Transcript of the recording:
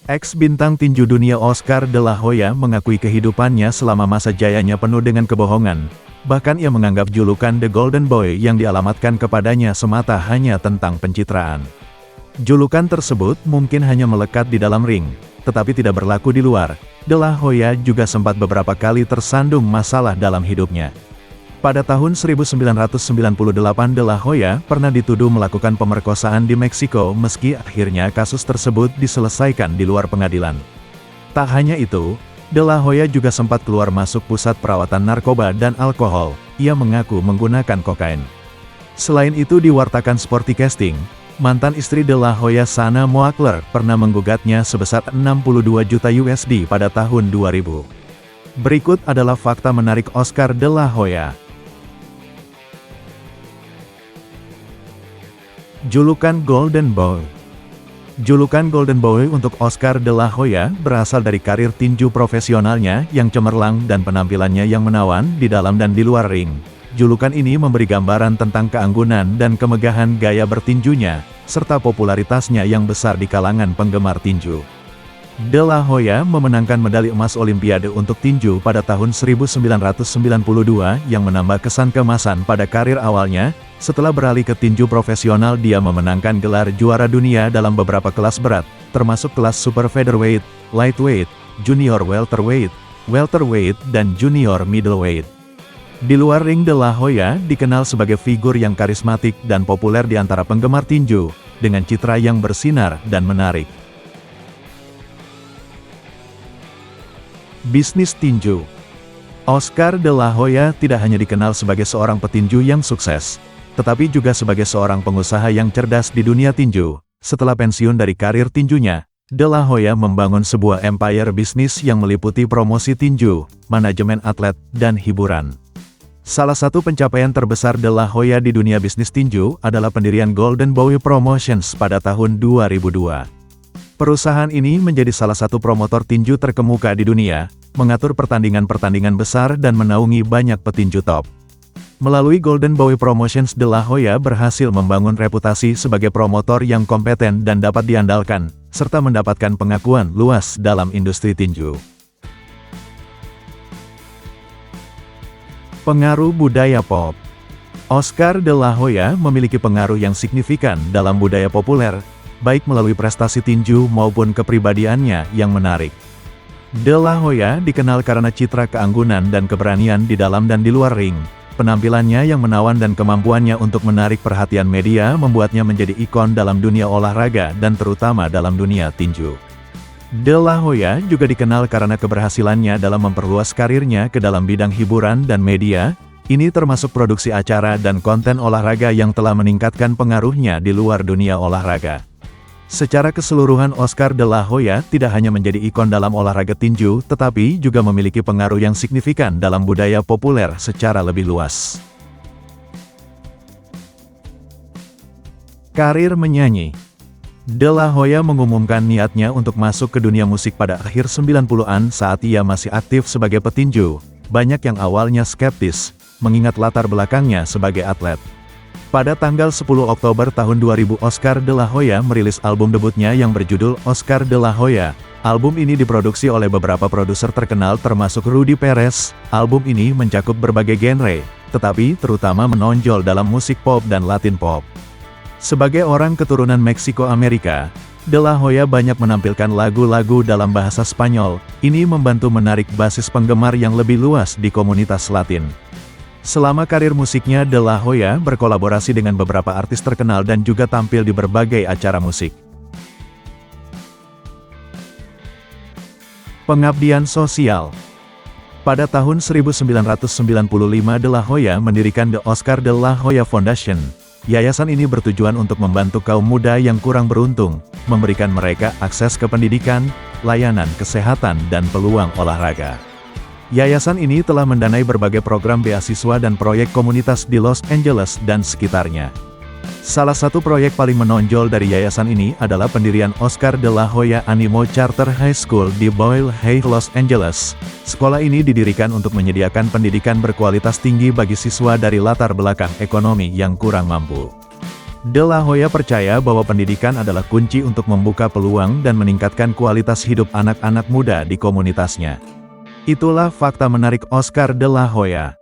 Ex-bintang tinju dunia Oscar de la Hoya mengakui kehidupannya selama masa jayanya penuh dengan kebohongan. Bahkan ia menganggap julukan The Golden Boy yang dialamatkan kepadanya semata hanya tentang pencitraan. Julukan tersebut mungkin hanya melekat di dalam ring, tetapi tidak berlaku di luar. De la Hoya juga sempat beberapa kali tersandung masalah dalam hidupnya. Pada tahun 1998 De la Hoya pernah dituduh melakukan pemerkosaan di Meksiko meski akhirnya kasus tersebut diselesaikan di luar pengadilan. Tak hanya itu, De la Hoya juga sempat keluar masuk pusat perawatan narkoba dan alkohol. Ia mengaku menggunakan kokain. Selain itu di Wartakan Sporticasting, mantan istri De la Hoya Sana Moakler pernah menggugatnya sebesar 62 juta USD pada tahun 2000. Berikut adalah fakta menarik Oscar De la Hoya. Julukan Golden Boy. Julukan Golden Boy untuk Oscar De la Hoya berasal dari karir tinju profesionalnya yang cemerlang dan penampilannya yang menawan di dalam dan di luar ring. Julukan ini memberi gambaran tentang keanggunan dan kemegahan gaya bertinjunya, serta popularitasnya yang besar di kalangan penggemar tinju. De la Hoya memenangkan medali emas Olimpiade untuk tinju pada tahun 1992 yang menambah kesan keemasan pada karir awalnya. Setelah beralih ke tinju profesional, dia memenangkan gelar juara dunia dalam beberapa kelas berat, termasuk kelas super featherweight, lightweight, junior welterweight, welterweight, dan junior middleweight. Di luar ring, De la Hoya dikenal sebagai figur yang karismatik dan populer di antara penggemar tinju, dengan citra yang bersinar dan menarik. Bisnis tinju. Oscar De la Hoya tidak hanya dikenal sebagai seorang petinju yang sukses, tetapi juga sebagai seorang pengusaha yang cerdas di dunia tinju. Setelah pensiun dari karir tinjunya, De la Hoya membangun sebuah empire bisnis yang meliputi promosi tinju, manajemen atlet, dan hiburan. Salah satu pencapaian terbesar De la Hoya di dunia bisnis tinju adalah pendirian Golden Boy Promotions pada tahun 2002. Perusahaan ini menjadi salah satu promotor tinju terkemuka di dunia, mengatur pertandingan-pertandingan besar dan menaungi banyak petinju top. Melalui Golden Boy Promotions, De la Hoya berhasil membangun reputasi sebagai promotor yang kompeten dan dapat diandalkan, serta mendapatkan pengakuan luas dalam industri tinju. Pengaruh budaya pop. Oscar De la Hoya memiliki pengaruh yang signifikan dalam budaya populer, baik melalui prestasi tinju maupun kepribadiannya yang menarik. De la Hoya dikenal karena citra keanggunan dan keberanian di dalam dan di luar ring. Penampilannya yang menawan dan kemampuannya untuk menarik perhatian media membuatnya menjadi ikon dalam dunia olahraga dan terutama dalam dunia tinju. De la Hoya juga dikenal karena keberhasilannya dalam memperluas karirnya ke dalam bidang hiburan dan media. Ini termasuk produksi acara dan konten olahraga yang telah meningkatkan pengaruhnya di luar dunia olahraga. Secara keseluruhan, Oscar De la Hoya tidak hanya menjadi ikon dalam olahraga tinju, tetapi juga memiliki pengaruh yang signifikan dalam budaya populer secara lebih luas. Karir menyanyi. De la Hoya mengumumkan niatnya untuk masuk ke dunia musik pada akhir 90-an saat ia masih aktif sebagai petinju. Banyak yang awalnya skeptis, mengingat latar belakangnya sebagai atlet. Pada tanggal 10 Oktober tahun 2000, Oscar De la Hoya merilis album debutnya yang berjudul Oscar De la Hoya. Album ini diproduksi oleh beberapa produser terkenal termasuk Rudy Perez. Album ini mencakup berbagai genre, tetapi terutama menonjol dalam musik pop dan Latin pop. Sebagai orang keturunan Meksiko Amerika, De la Hoya banyak menampilkan lagu-lagu dalam bahasa Spanyol. Ini membantu menarik basis penggemar yang lebih luas di komunitas Latin. Selama karir musiknya, De la Hoya berkolaborasi dengan beberapa artis terkenal dan juga tampil di berbagai acara musik. Pengabdian sosial. Pada tahun 1995 De la Hoya mendirikan The Oscar De la Hoya Foundation. Yayasan ini bertujuan untuk membantu kaum muda yang kurang beruntung, memberikan mereka akses ke pendidikan, layanan kesehatan, dan peluang olahraga. Yayasan ini telah mendanai berbagai program beasiswa dan proyek komunitas di Los Angeles dan sekitarnya. Salah satu proyek paling menonjol dari yayasan ini adalah pendirian Oscar De la Hoya Animo Charter High School di Boyle Heights, Los Angeles. Sekolah ini didirikan untuk menyediakan pendidikan berkualitas tinggi bagi siswa dari latar belakang ekonomi yang kurang mampu. De La Hoya percaya bahwa pendidikan adalah kunci untuk membuka peluang dan meningkatkan kualitas hidup anak-anak muda di komunitasnya. Itulah fakta menarik Oscar De La Hoya.